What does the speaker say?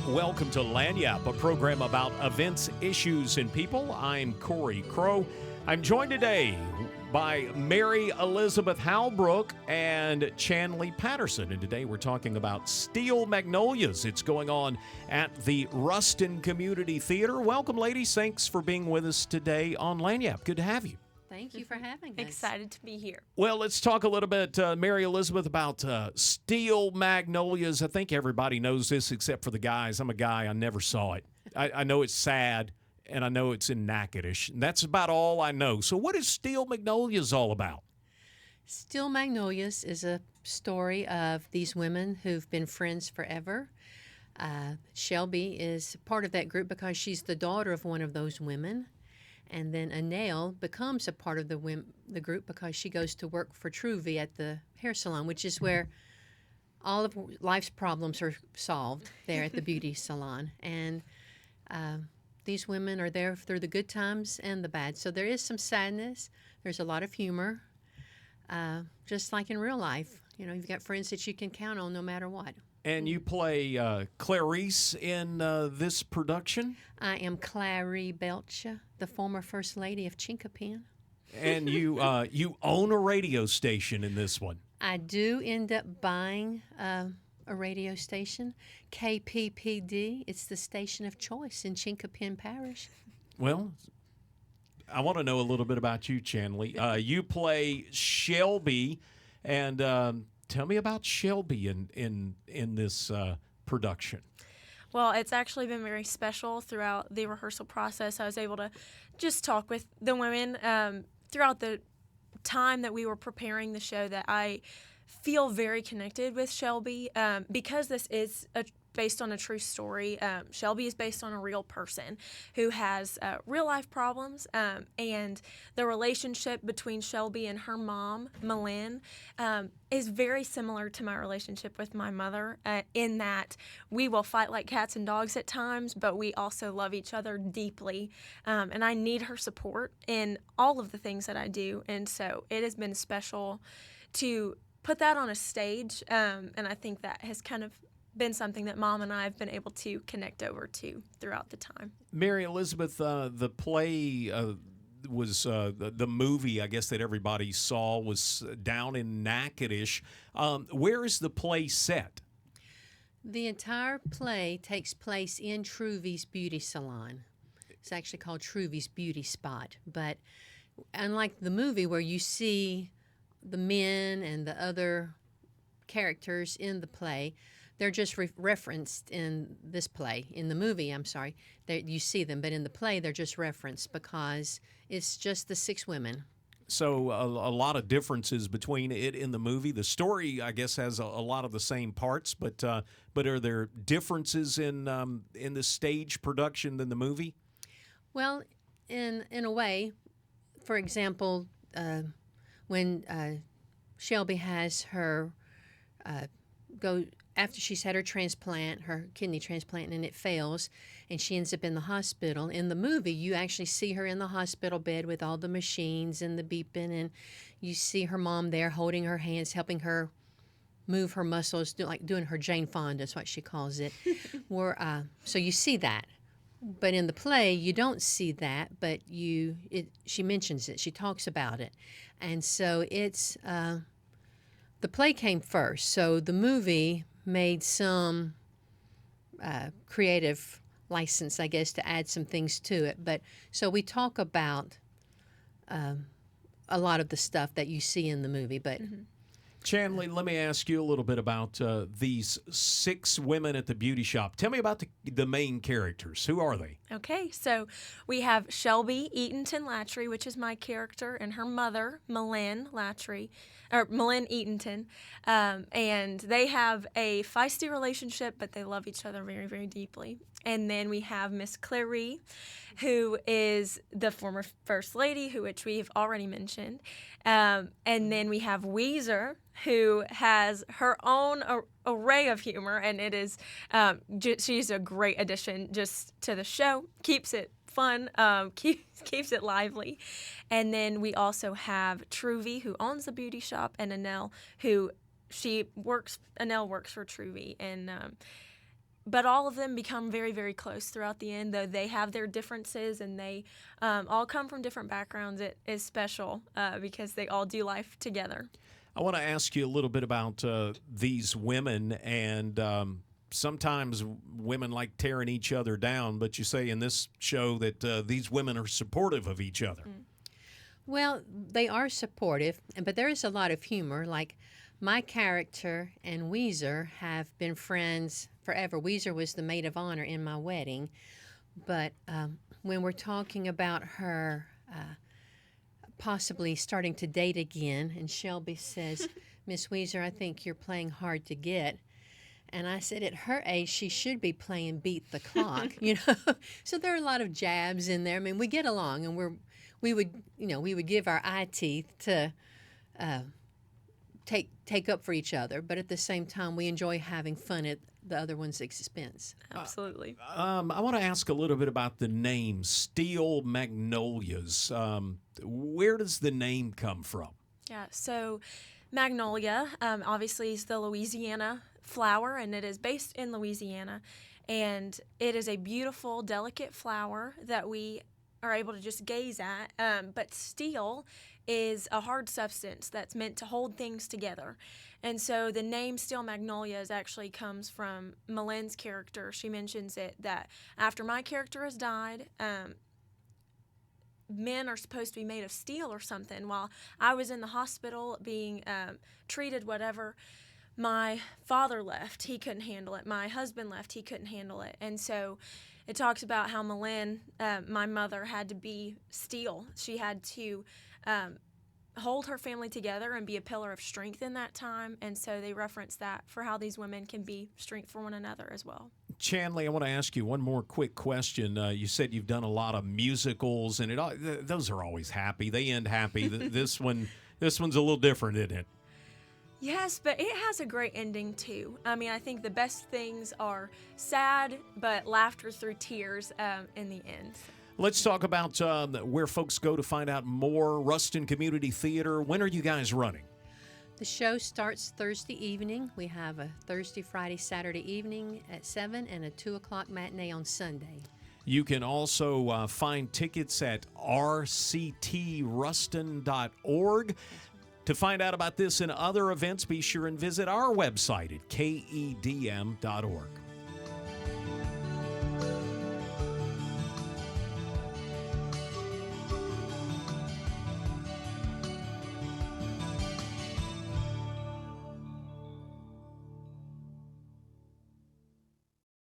Welcome to Lagniappe, a program about events, issues, and people. I'm Cory, Crowe. I'm joined today by Mary Elizabeth Halbrook and Chanley Patterson. And today we're talking about Steel Magnolias. It's going on at the Ruston Community Theater. Welcome, ladies. Thanks for being with us today on Lagniappe. Good to have you. Thank you for having us. Excited to be here. Well, let's talk a little bit, Mary Elizabeth, about Steel Magnolias. I think everybody knows this except for the guys. I'm a guy. I never saw it. I know it's sad, and I know it's in Natchitoches. And that's about all I know. So what is Steel Magnolias all about? Steel Magnolias is a story of these women who've been friends forever. Shelby is part of that group because she's the daughter of one of those women. And then Annelle becomes a part of the group because she goes to work for Truvy at the hair salon, which is where all of life's problems are solved there at the beauty salon. And these women are there through the good times and the bad. So there is some sadness. There's a lot of humor, just like in real life. You know, you've got friends that you can count on no matter what. And you play Clarice in this production? I am Clairee Belcher, the former First Lady of Chinkapin. And you own a radio station in this one. I do end up buying a radio station, KPPD. It's the station of choice in Chinkapin Parish. Well, I want to know a little bit about you, Chanley. You play Shelby, and tell me about Shelby in this production. Well, it's actually been very special throughout the rehearsal process. I was able to just talk with the women throughout the time that we were preparing the show that I feel very connected with Shelby because this is based on a true story. Shelby is based on a real person who has real life problems, and the relationship between Shelby and her mom, Malin, is very similar to my relationship with my mother in that we will fight like cats and dogs at times, but we also love each other deeply, and I need her support in all of the things that I do, and so it has been special to put that on a stage, and I think that has kind of been something that Mom and I have been able to connect over to throughout the time. Mary Elizabeth, the play was the movie, I guess, that everybody saw was down in Natchitoches. Where is the play set? The entire play takes place in Truvy's beauty salon. It's actually called Truvy's Beauty Spot. But unlike the movie where you see the men and the other characters in the play, they're just referenced in this play. In the movie, I'm sorry, you see them, but in the play, they're just referenced because it's just the 6 women. So a lot of differences between it and the movie. The story, I guess, has a lot of the same parts, but are there differences in the stage production than the movie? Well, in a way, for example, when Shelby has her go after she's had her transplant, her kidney transplant, and it fails, and she ends up in the hospital. In the movie, you actually see her in the hospital bed with all the machines and the beeping, and you see her mom there holding her hands, helping her move her muscles, like doing her Jane Fonda is what she calls it. So you see that. But in the play, you don't see that, but she mentions it. She talks about it. And so it's the play came first. So the movie made some creative license, I guess, to add some things to it. But so we talk about a lot of the stuff that you see in the movie. But Chanley, let me ask you a little bit about these 6 women at the beauty shop. Tell me about the main characters. Who are they? Okay, so we have Shelby Eatenton-Latcherie, which is my character, and her mother, Malin Eatenton, and they have a feisty relationship, but they love each other very, very deeply. And then we have Miss Clairee, who is the former First Lady, which we have already mentioned. And then we have Ouiser, who has her own array of humor, and it is she's a great addition just to the show. Keeps it fun, keeps it lively. And then we also have Truvy, who owns the beauty shop, and Annelle, Annelle works for Truvy, and but all of them become very, very close throughout the end, though they have their differences and they all come from different backgrounds. It is special because they all do life together. I want to ask you a little bit about these women, and sometimes women like tearing each other down, but you say in this show that these women are supportive of each other. Well, they are supportive, but there is a lot of humor. Like my character and Ouiser have been friends forever. Ouiser was the maid of honor in my wedding, but when we're talking about her possibly starting to date again, and Shelby says, "Miss Ouiser, I think you're playing hard to get." And I said, at her age, she should be playing beat the clock, you know. So there are a lot of jabs in there. I mean, we get along, and we would give our eye teeth to take up for each other, but at the same time, we enjoy having fun at the other one's expense. Absolutely. I want to ask a little bit about the name Steel Magnolias. Where does the name come from? Yeah, so Magnolia obviously is the Louisiana flower, and it is based in Louisiana, and it is a beautiful, delicate flower that we are able to just gaze at, but steel is a hard substance that's meant to hold things together. And so the name Steel Magnolias actually comes from Malen's character. She mentions it that after my character has died, men are supposed to be made of steel or something. While I was in the hospital being treated, whatever, my father left. He couldn't handle it. My husband left. He couldn't handle it. And so it talks about how Malen, my mother, had to be steel. She had to hold her family together and be a pillar of strength in that time. And so they reference that for how these women can be strength for one another as well. Chanley, I want to ask you one more quick question. You said you've done a lot of musicals, and those are always happy. They end happy. This one's a little different, isn't it? Yes, but it has a great ending, too. I mean, I think the best things are sad, but laughter through tears in the end. Let's talk about where folks go to find out more. Ruston Community Theater. When are you guys running? The show starts Thursday evening. We have a Thursday, Friday, Saturday evening at 7 and a 2 o'clock matinee on Sunday. You can also find tickets at rctruston.org. To find out about this and other events, be sure and visit our website at KEDM.org.